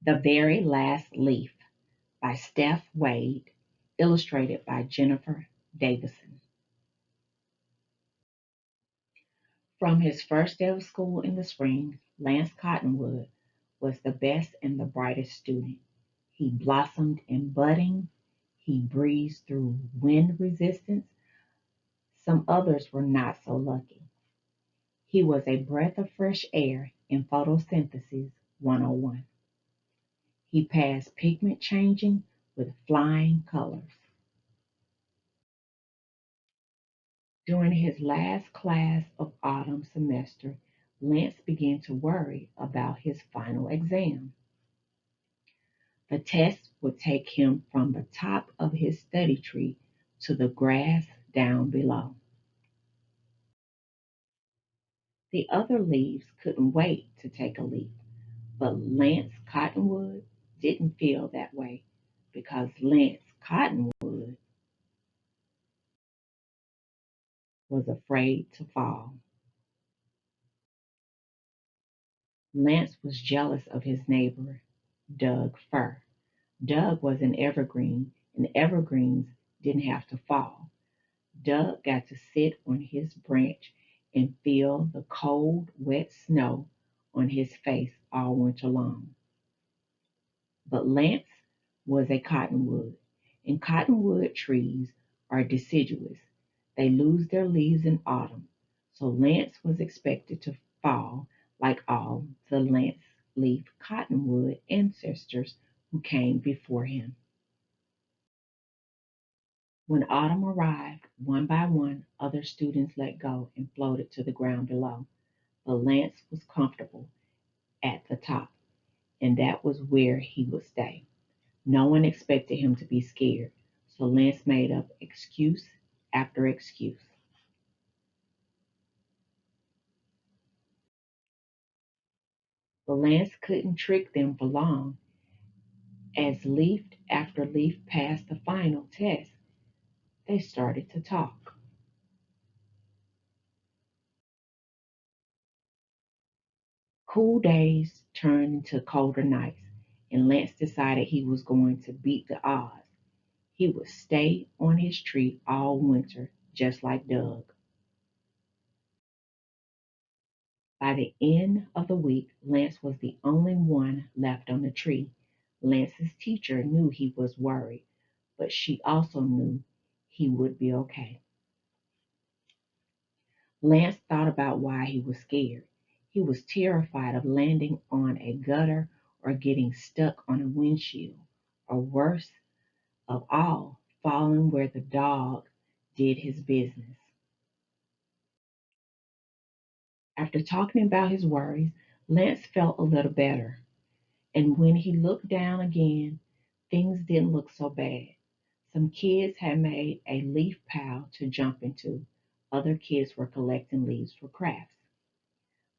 The Very Last Leaf by Steph Wade, illustrated by Jennifer Davison. From his first day of school in the spring, Lance Cottonwood was the best and the brightest student. He blossomed in budding, he breezed through wind resistance. Some others were not so lucky. He was a breath of fresh air in photosynthesis 101. He passed pigment changing with flying colors. During his last class of autumn semester, Lance began to worry about his final exam. The test would take him from the top of his study tree to the grass down below. The other leaves couldn't wait to take a leap, but Lance Cottonwood didn't feel that way because Lance Cottonwood was afraid to fall. Lance was jealous of his neighbor, Doug Fir. Doug was an evergreen, and evergreens didn't have to fall. Doug got to sit on his branch and feel the cold, wet snow on his face all winter long. But Lance was a cottonwood, and cottonwood trees are deciduous. They lose their leaves in autumn, so Lance was expected to fall like all the lance leaf cottonwood ancestors who came before him. When autumn arrived, one by one, other students let go and floated to the ground below. But Lance was comfortable at the top, and that was where he would stay. No one expected him to be scared, so Lance made up excuse after excuse. But Lance couldn't trick them for long. As leaf after leaf passed the final test, they started to talk. Cool days turned into colder nights, and Lance decided he was going to beat the odds. He would stay on his tree all winter, just like Doug. By the end of the week, Lance was the only one left on the tree. Lance's teacher knew he was worried, but she also knew he would be okay. Lance thought about why he was scared. He was terrified of landing on a gutter or getting stuck on a windshield, or worse of all, falling where the dog did his business. After talking about his worries, Lance felt a little better. And when he looked down again, things didn't look so bad. Some kids had made a leaf pile to jump into. Other kids were collecting leaves for crafts.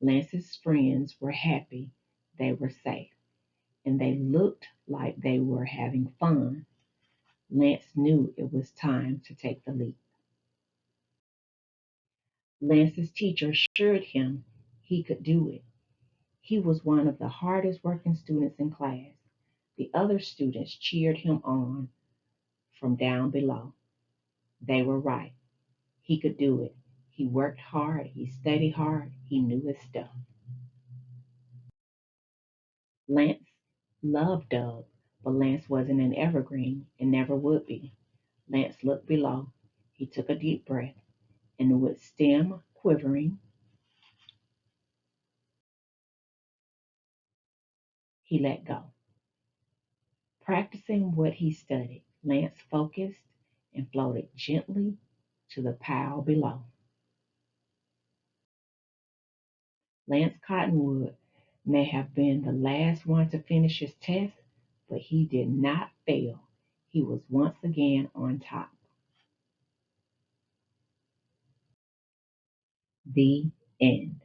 Lance's friends were happy they were safe, and they looked like they were having fun. Lance knew it was time to take the leap. Lance's teacher assured him he could do it. He was one of the hardest working students in class. The other students cheered him on from down below. They were right. He could do it. He worked hard, he studied hard, he knew his stuff. Lance loved Doug, but Lance wasn't an evergreen and never would be. Lance looked below. He took a deep breath, and with stem quivering, he let go. Practicing what he studied, Lance focused and floated gently to the pile below. Lance Cottonwood may have been the last one to finish his test, but he did not fail. He was once again on top. The end.